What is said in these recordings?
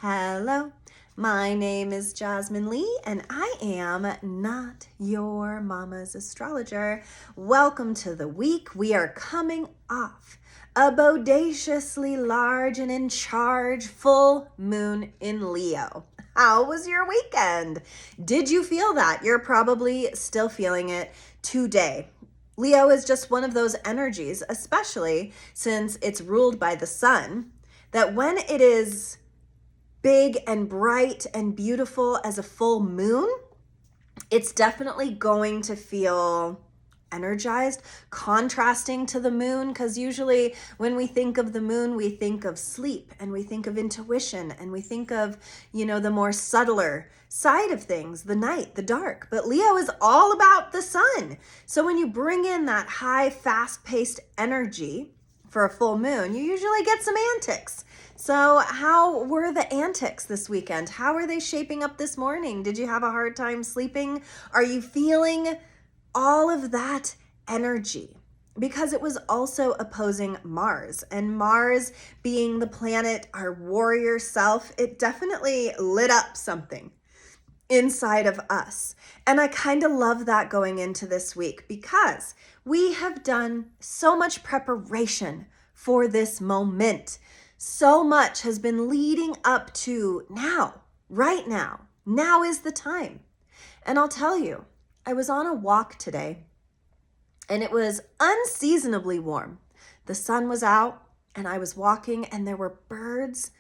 Hello, my name is Jasmine Lee, and I am not your mama's astrologer. Welcome to the week. We are coming off a bodaciously large and in charge full moon in Leo. How was your weekend? Did you feel that? You're probably still feeling it today. Leo is just one of those energies, especially since it's ruled by the sun, that when it is big and bright and beautiful as a full moon, it's definitely going to feel energized, contrasting to the moon, because usually when we think of the moon, we think of sleep and we think of intuition and we think of, the more subtler side of things, the night, the dark. But Leo is all about the sun. So when you bring in that high, fast-paced energy for a full moon, you usually get some antics. So how were the antics this weekend? How are they shaping up this morning? Did you have a hard time sleeping? Are you feeling all of that energy? Because it was also opposing Mars, and Mars being the planet, our warrior self, it definitely lit up something inside of us. And I kind of love that going into this week because we have done so much preparation for this moment. So much has been leading up to now, right now. Now is the time. And I'll tell you, I was on a walk today and it was unseasonably warm. The sun was out and I was walking and there were birds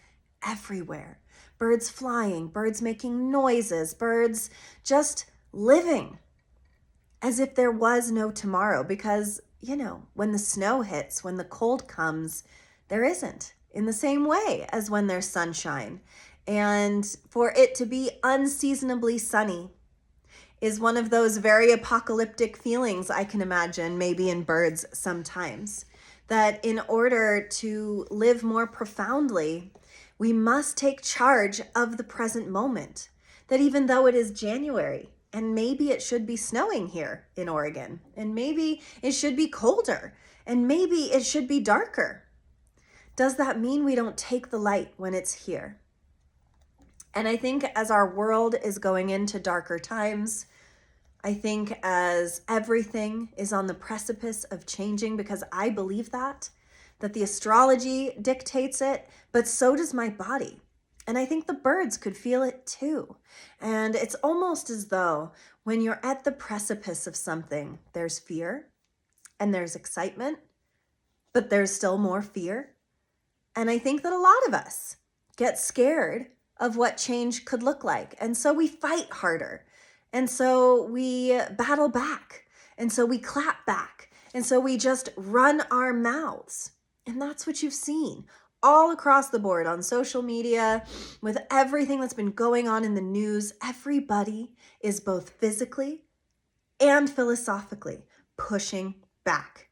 everywhere. Birds flying, birds making noises, birds just living as if there was no tomorrow. Because, when the snow hits, when the cold comes, there isn't in the same way as when there's sunshine. And for it to be unseasonably sunny is one of those very apocalyptic feelings I can imagine maybe in birds sometimes. That in order to live more profoundly, we must take charge of the present moment. That even though it is January, and maybe it should be snowing here in Oregon, and maybe it should be colder, and maybe it should be darker, does that mean we don't take the light when it's here? And I think as our world is going into darker times, I think as everything is on the precipice of changing, because I believe that the astrology dictates it, but so does my body. And I think the birds could feel it too. And it's almost as though when you're at the precipice of something, there's fear and there's excitement, but there's still more fear. And I think that a lot of us get scared of what change could look like. And so we fight harder. And so we battle back. And so we clap back. And so we just run our mouths. And that's what you've seen all across the board on social media, with everything that's been going on in the news. Everybody is both physically and philosophically pushing back.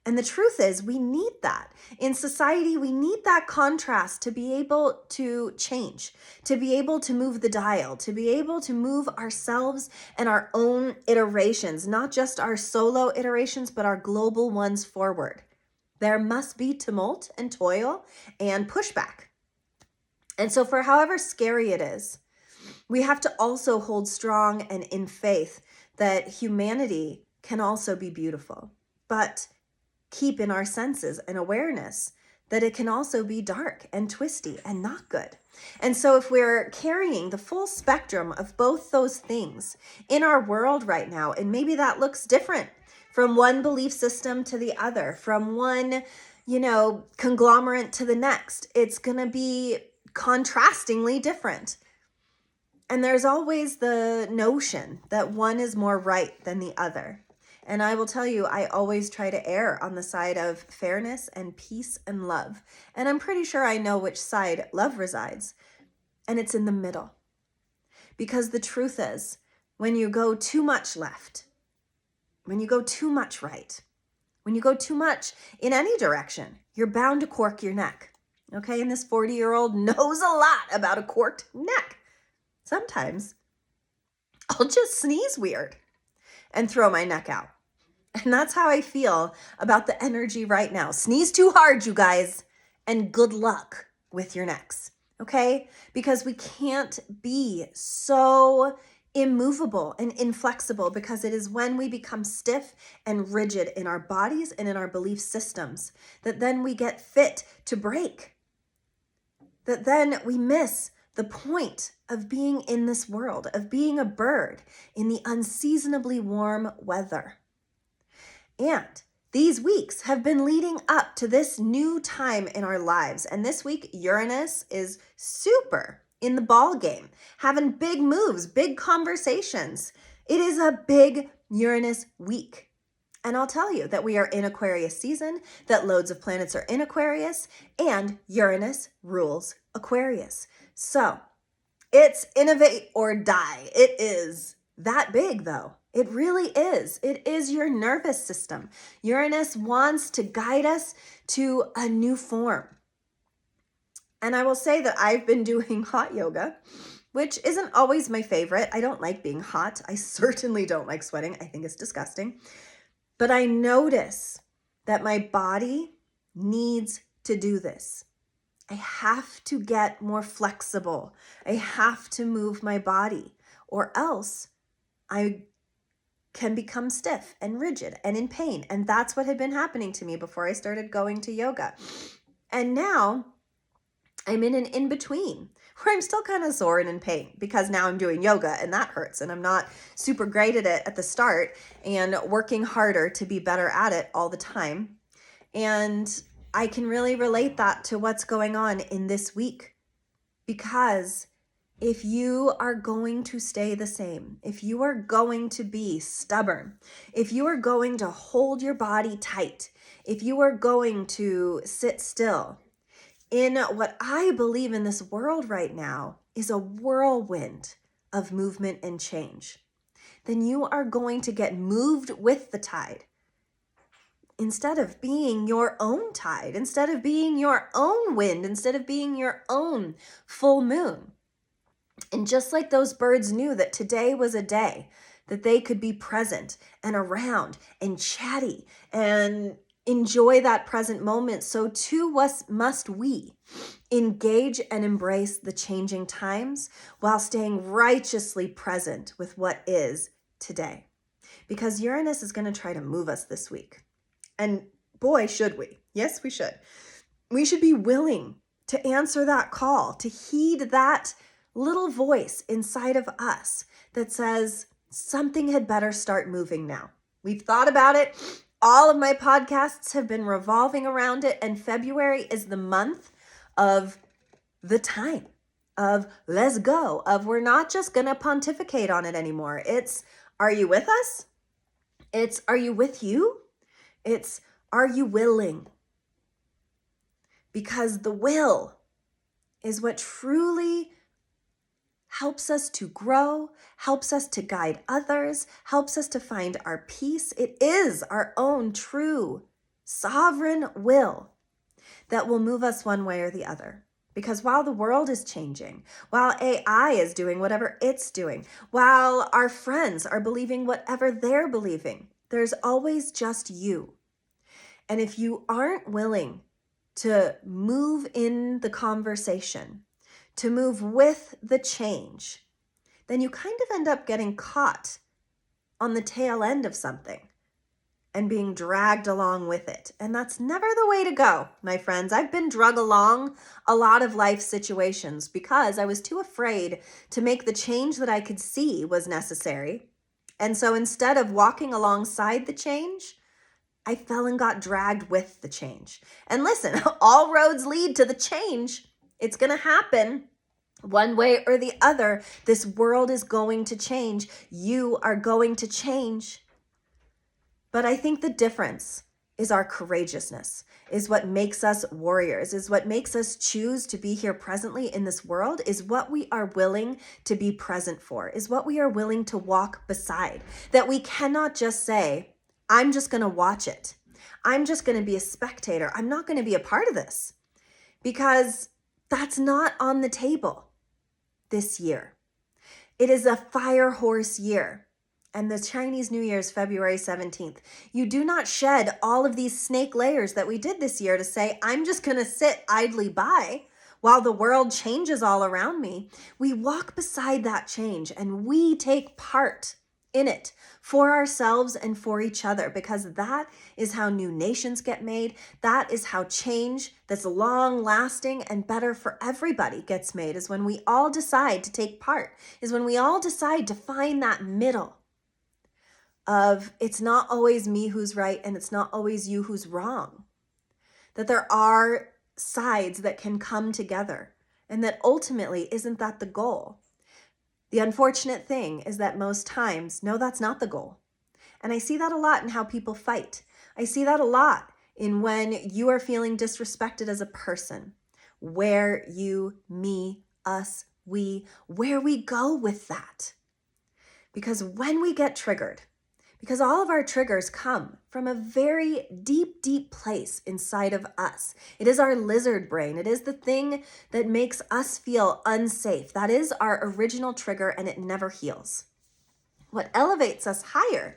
And the truth is, we need that. In society, we need that contrast to be able to change, to be able to move the dial, to be able to move ourselves and our own iterations, not just our solo iterations, but our global ones forward. There must be tumult and toil and pushback. And so for however scary it is, we have to also hold strong and in faith that humanity can also be beautiful, but keep in our senses and awareness that it can also be dark and twisty and not good. And so if we're carrying the full spectrum of both those things in our world right now, and maybe that looks different from one belief system to the other, from one, conglomerate to the next, it's going to be contrastingly different. And there's always the notion that one is more right than the other. And I will tell you, I always try to err on the side of fairness and peace and love. And I'm pretty sure I know which side love resides. And it's in the middle. Because the truth is, when you go too much left, when you go too much right, when you go too much in any direction, you're bound to cork your neck. Okay, and this 40-year-old knows a lot about a corked neck. Sometimes I'll just sneeze weird and throw my neck out. And that's how I feel about the energy right now. Sneeze too hard, you guys, and good luck with your necks. okay? Because we can't be so immovable and inflexible, because it is when we become stiff and rigid in our bodies and in our belief systems that then we get fit to break, that then we miss the point of being in this world, of being a bird in the unseasonably warm weather. And these weeks have been leading up to this new time in our lives. And this week, Uranus is super in the ball game, having big moves, big conversations. It is a big Uranus week. And I'll tell you that we are in Aquarius season, that loads of planets are in Aquarius, and Uranus rules Aquarius. So it's innovate or die. It is that big, though. It really is. It is your nervous system. Uranus wants to guide us to a new form. And I will say that I've been doing hot yoga, which isn't always my favorite. I don't like being hot. I certainly don't like sweating. I think it's disgusting. But I notice that my body needs to do this. I have to get more flexible. I have to move my body, or else I can become stiff and rigid and in pain. And that's what had been happening to me before I started going to yoga. And now I'm in an in-between where I'm still kind of sore and in pain, because now I'm doing yoga and that hurts, and I'm not super great at it at the start, and working harder to be better at it all the time. And I can really relate that to what's going on in this week, because if you are going to stay the same, if you are going to be stubborn, if you are going to hold your body tight, if you are going to sit still in what I believe in this world right now is a whirlwind of movement and change, then you are going to get moved with the tide instead of being your own tide, instead of being your own wind, instead of being your own full moon. And just like those birds knew that today was a day that they could be present and around and chatty and enjoy that present moment, so too must we engage and embrace the changing times while staying righteously present with what is today. Because Uranus is going to try to move us this week. And boy, should we. Yes, we should. We should be willing to answer that call, to heed that little voice inside of us that says something had better start moving now. We've thought about it. All of my podcasts have been revolving around it, and February is the month of the time of let's go, of we're not just going to pontificate on it anymore. It's, are you with us? It's, are you with you? It's, are you willing? Because the will is what truly helps us to grow, helps us to guide others, helps us to find our peace. It is our own true sovereign will that will move us one way or the other. Because while the world is changing, while AI is doing whatever it's doing, while our friends are believing whatever they're believing, there's always just you. And if you aren't willing to move in the conversation, to move with the change, then you kind of end up getting caught on the tail end of something and being dragged along with it. And that's never the way to go, my friends. I've been drug along a lot of life situations because I was too afraid to make the change that I could see was necessary. And so instead of walking alongside the change, I fell and got dragged with the change. And listen, all roads lead to the change. It's going to happen one way or the other. This world is going to change. You are going to change. But I think the difference is our courageousness, is what makes us warriors, is what makes us choose to be here presently in this world, is what we are willing to be present for, is what we are willing to walk beside. That we cannot just say, I'm just going to watch it. I'm just going to be a spectator. I'm not going to be a part of this, because that's not on the table this year. It is a fire horse year, and the Chinese New Year is February 17th. You do not shed all of these snake layers that we did this year to say, I'm just going to sit idly by While the world changes all around me, we walk beside that change and we take part in it for ourselves and for each other, because that is how new nations get made. That is how change that's long lasting and better for everybody gets made, is when we all decide to take part, is when we all decide to find that middle of it's not always me who's right and it's not always you who's wrong. That there are sides that can come together, and that ultimately, isn't that the goal? The unfortunate thing is that most times, no, that's not the goal. And I see that a lot in how people fight. I see that a lot in when you are feeling disrespected as a person, where you, me, us, we, where we go with that. Because when we get triggered, because all of our triggers come from a very deep, deep place inside of us. It is our lizard brain. It is the thing that makes us feel unsafe. That is our original trigger, and it never heals. What elevates us higher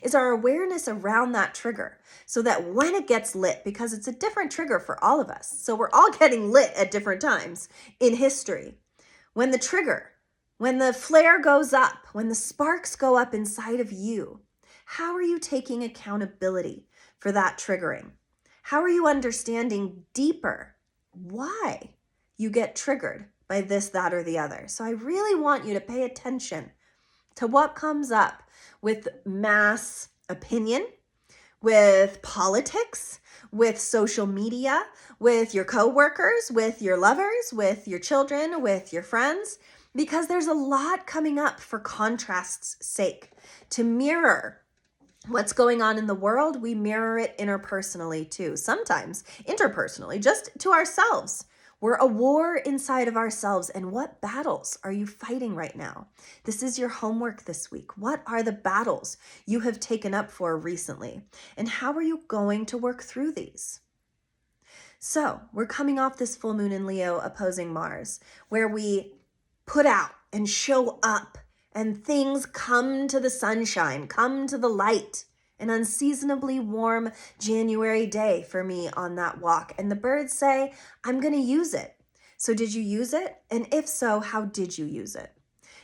is our awareness around that trigger, so that when it gets lit, because it's a different trigger for all of us, so we're all getting lit at different times in history. When the flare goes up, when the sparks go up inside of you, how are you taking accountability for that triggering? How are you understanding deeper why you get triggered by this, that, or the other? So I really want you to pay attention to what comes up with mass opinion, with politics, with social media, with your coworkers, with your lovers, with your children, with your friends, because there's a lot coming up for contrast's sake. To mirror what's going on in the world, we mirror it interpersonally too. Sometimes interpersonally, just to ourselves. We're a war inside of ourselves. And what battles are you fighting right now? This is your homework this week. What are the battles you have taken up for recently? And how are you going to work through these? So we're coming off this full moon in Leo opposing Mars, where we put out and show up, and things come to the sunshine, come to the light. An unseasonably warm January day for me on that walk. And the birds say, I'm going to use it. So did you use it? And if so, how did you use it?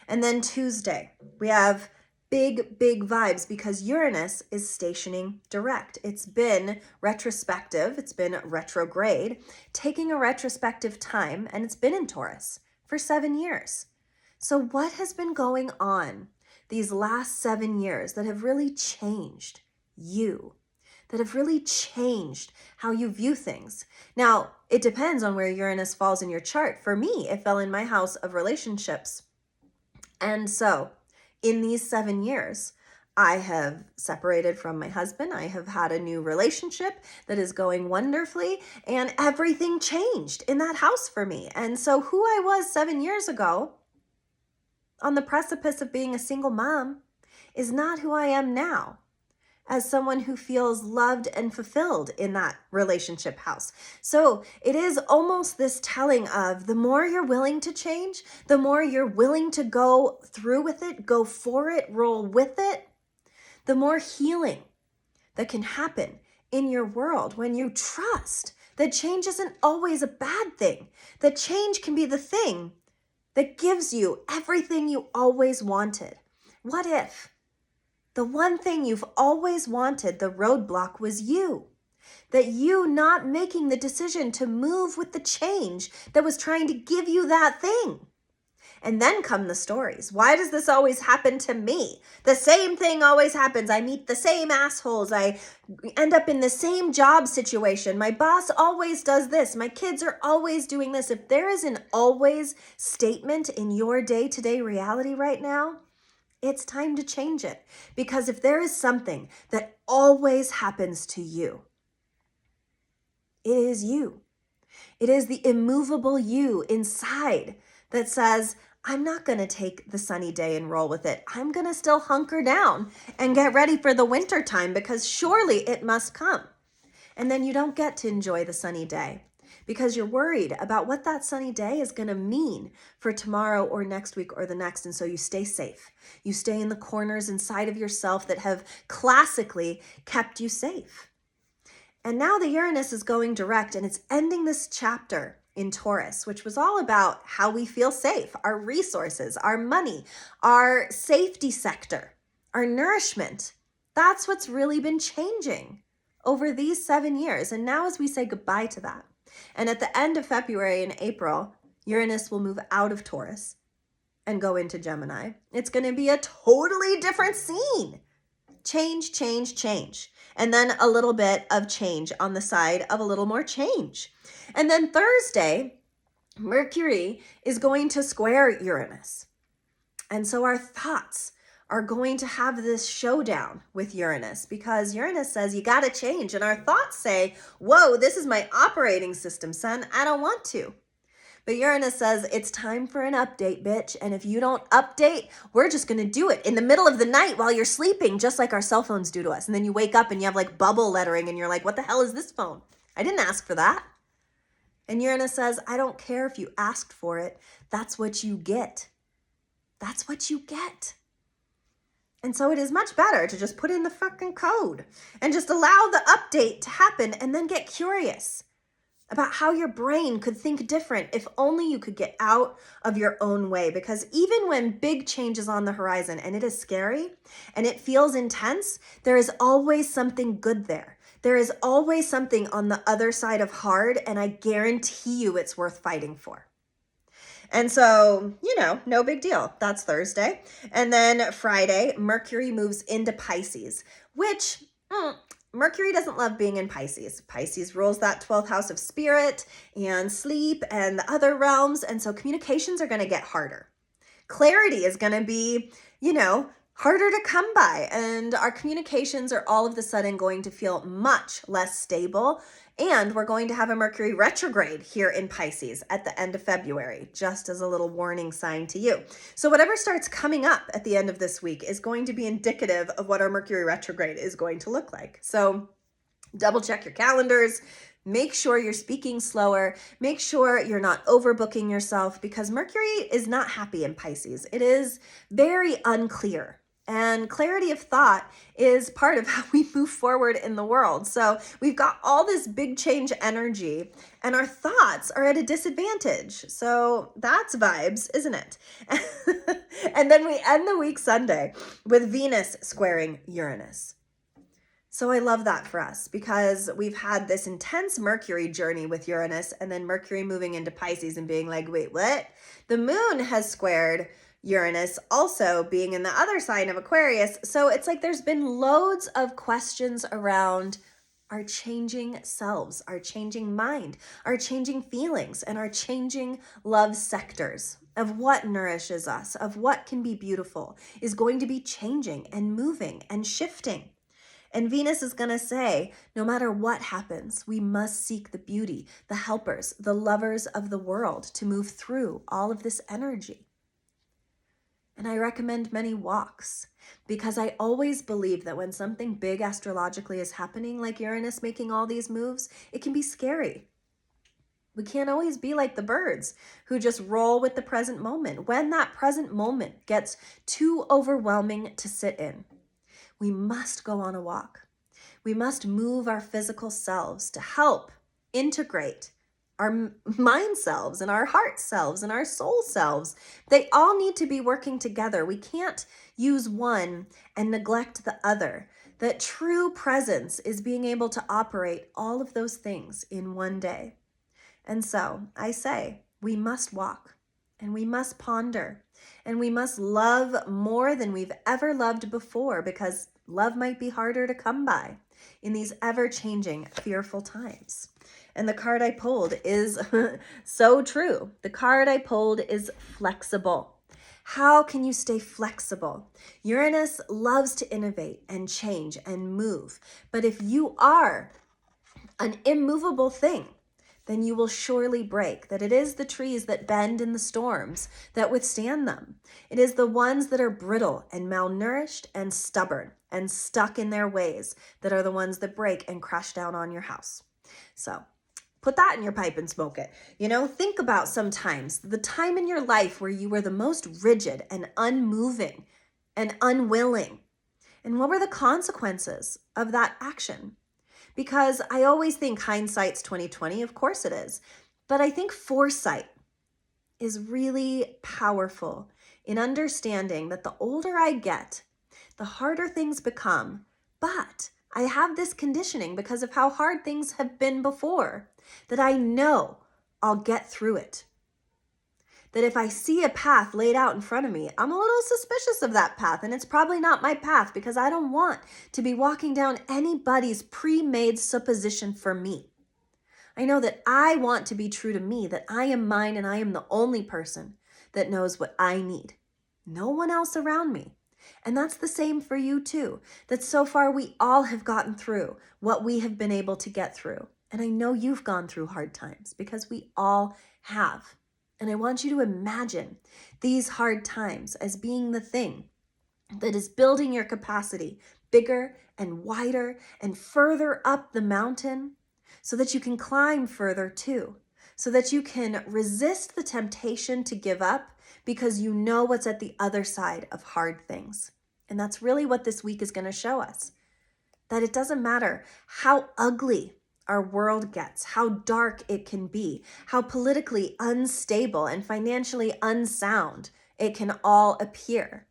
And then Tuesday, we have big, big vibes because Uranus is stationing direct. It's been retrospective. It's been retrograde, taking a retrospective time, and it's been in Taurus for 7 years. So what has been going on these last 7 years that have really changed you, that have really changed how you view things? Now, it depends on where Uranus falls in your chart. For me, it fell in my house of relationships. And so in these 7 years, I have separated from my husband. I have had a new relationship that is going wonderfully, and everything changed in that house for me. And so who I was 7 years ago, on the precipice of being a single mom, is not who I am now as someone who feels loved and fulfilled in that relationship house. So it is almost this telling of the more you're willing to change, the more you're willing to go through with it, go for it, roll with it, the more healing that can happen in your world when you trust that change isn't always a bad thing, that change can be the thing that gives you everything you always wanted. What if the one thing you've always wanted, the roadblock, was you? That you not making the decision to move with the change that was trying to give you that thing. And then come the stories. Why does this always happen to me? The same thing always happens. I meet the same assholes. I end up in the same job situation. My boss always does this. My kids are always doing this. If there is an always statement in your day-to-day reality right now, it's time to change it. Because if there is something that always happens to you, it is you. It is the immovable you inside that says, I'm not going to take the sunny day and roll with it. I'm going to still hunker down and get ready for the winter time because surely it must come. And then you don't get to enjoy the sunny day because you're worried about what that sunny day is going to mean for tomorrow or next week or the next. And so you stay safe. You stay in the corners inside of yourself that have classically kept you safe. And now the Uranus is going direct and it's ending this chapter in Taurus, which was all about how we feel safe, our resources, our money, our safety sector, our nourishment. That's what's really been changing over these 7 years. And now as we say goodbye to that, and at the end of February and April, Uranus will move out of Taurus and go into Gemini. It's going to be a totally different scene. Change, change, change. And then a little bit of change on the side of a little more change. And then Thursday, Mercury is going to square Uranus. And so our thoughts are going to have this showdown with Uranus, because Uranus says you got to change. And our thoughts say, whoa, this is my operating system, son. I don't want to. But Uranus says, it's time for an update, bitch. And if you don't update, we're just going to do it in the middle of the night while you're sleeping, just like our cell phones do to us. And then you wake up and you have like bubble lettering and you're like, what the hell is this phone? I didn't ask for that. And Uranus says, I don't care if you asked for it. That's what you get. That's what you get. And so it is much better to just put in the fucking code and just allow the update to happen and then get curious about how your brain could think different if only you could get out of your own way. Because even when big change is on the horizon and it is scary and it feels intense, there is always something good there. There is always something on the other side of hard, and I guarantee you it's worth fighting for. And so, no big deal. That's Thursday. And then Friday, Mercury moves into Pisces, which Mercury doesn't love being in Pisces. Pisces rules that 12th house of spirit and sleep and the other realms. And so communications are going to get harder. Clarity is going to be, harder to come by. And our communications are all of a sudden going to feel much less stable. And we're going to have a Mercury retrograde here in Pisces at the end of February, just as a little warning sign to you. So whatever starts coming up at the end of this week is going to be indicative of what our Mercury retrograde is going to look like. So double check your calendars. Make sure you're speaking slower. Make sure you're not overbooking yourself, because Mercury is not happy in Pisces. It is very unclear. And clarity of thought is part of how we move forward in the world. So we've got all this big change energy and our thoughts are at a disadvantage. So that's vibes, isn't it? And then we end the week Sunday with Venus squaring Uranus. So I love that for us, because we've had this intense Mercury journey with Uranus, and then Mercury moving into Pisces and being like, wait, what? The moon has squared Uranus, also being in the other sign of Aquarius. So it's like there's been loads of questions around our changing selves, our changing mind, our changing feelings, and our changing love sectors of what nourishes us, of what can be beautiful, is going to be changing and moving and shifting. And Venus is going to say, no matter what happens, we must seek the beauty, the helpers, the lovers of the world to move through all of this energy. And I recommend many walks, because I always believe that when something big astrologically is happening, like Uranus making all these moves, it can be scary. We can't always be like the birds who just roll with the present moment. When that present moment gets too overwhelming to sit in, we must go on a walk. We must move our physical selves to help integrate our mind selves and our heart selves and our soul selves. They all need to be working together. We can't use one and neglect the other. That true presence is being able to operate all of those things in one day. And so I say, we must walk and we must ponder and we must love more than we've ever loved before, because love might be harder to come by in these ever-changing, fearful times. And the card I pulled is so true. The card I pulled is flexible. How can you stay flexible? Uranus loves to innovate and change and move. But if you are an immovable thing, then you will surely break. That it is the trees that bend in the storms that withstand them. It is the ones that are brittle and malnourished and stubborn and stuck in their ways that are the ones that break and crash down on your house. So put that in your pipe and smoke it. Think about sometimes the time in your life where you were the most rigid and unmoving and unwilling. And what were the consequences of that action? Because I always think hindsight's 20/20. Of course it is. But I think foresight is really powerful in understanding that the older I get, the harder things become. But I have this conditioning because of how hard things have been before, that I know I'll get through it. That if I see a path laid out in front of me, I'm a little suspicious of that path, and it's probably not my path because I don't want to be walking down anybody's pre-made supposition for me. I know that I want to be true to me, that I am mine and I am the only person that knows what I need. No one else around me. And that's the same for you too, that so far we all have gotten through what we have been able to get through. And I know you've gone through hard times because we all have. And I want you to imagine these hard times as being the thing that is building your capacity bigger and wider and further up the mountain so that you can climb further too, so that you can resist the temptation to give up because you know what's at the other side of hard things. And that's really what this week is going to show us, that it doesn't matter how ugly our world gets, how dark it can be, how politically unstable and financially unsound it can all appear.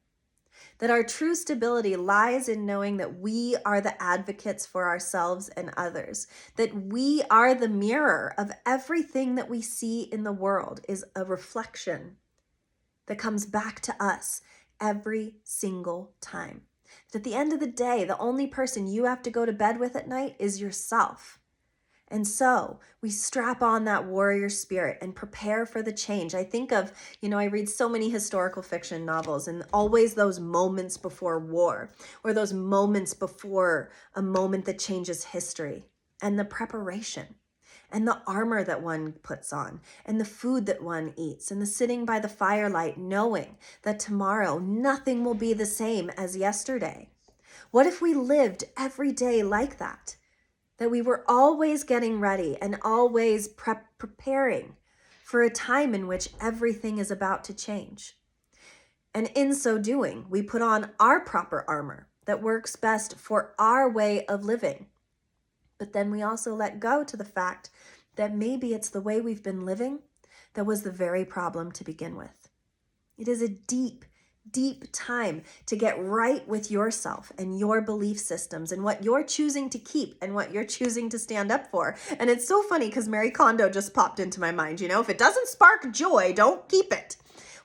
That our true stability lies in knowing that we are the advocates for ourselves and others, that we are the mirror of everything that we see in the world is a reflection that comes back to us every single time. That at the end of the day, the only person you have to go to bed with at night is yourself. And so we strap on that warrior spirit and prepare for the change. I think of, I read so many historical fiction novels and always those moments before war or those moments before a moment that changes history, and the preparation and the armor that one puts on and the food that one eats and the sitting by the firelight knowing that tomorrow nothing will be the same as yesterday. What if we lived every day like that? That we were always getting ready and always preparing for a time in which everything is about to change. And in so doing, we put on our proper armor that works best for our way of living. But then we also let go to the fact that maybe it's the way we've been living that was the very problem to begin with. It is a deep time to get right with yourself and your belief systems and what you're choosing to keep and what you're choosing to stand up for. And it's so funny because Marie Kondo just popped into my mind. If it doesn't spark joy, don't keep it.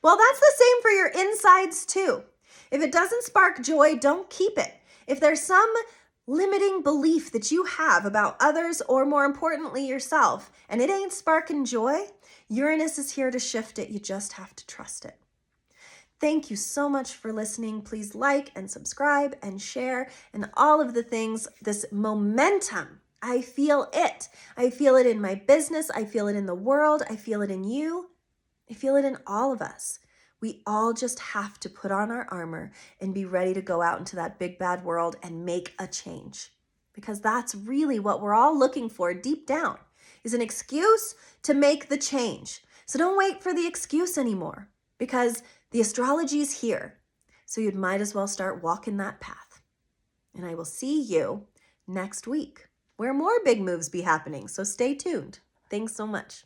Well, that's the same for your insides too. If it doesn't spark joy, don't keep it. If there's some limiting belief that you have about others or more importantly yourself, and it ain't sparking joy, Uranus is here to shift it. You just have to trust it. Thank you so much for listening. Please like and subscribe and share and all of the things. This momentum, I feel it. I feel it in my business. I feel it in the world. I feel it in you. I feel it in all of us. We all just have to put on our armor and be ready to go out into that big bad world and make a change. Because that's really what we're all looking for deep down, is an excuse to make the change. So don't wait for the excuse anymore, because the astrology is here, so you might as well start walking that path. And I will see you next week, where more big moves be happening, so stay tuned. Thanks so much.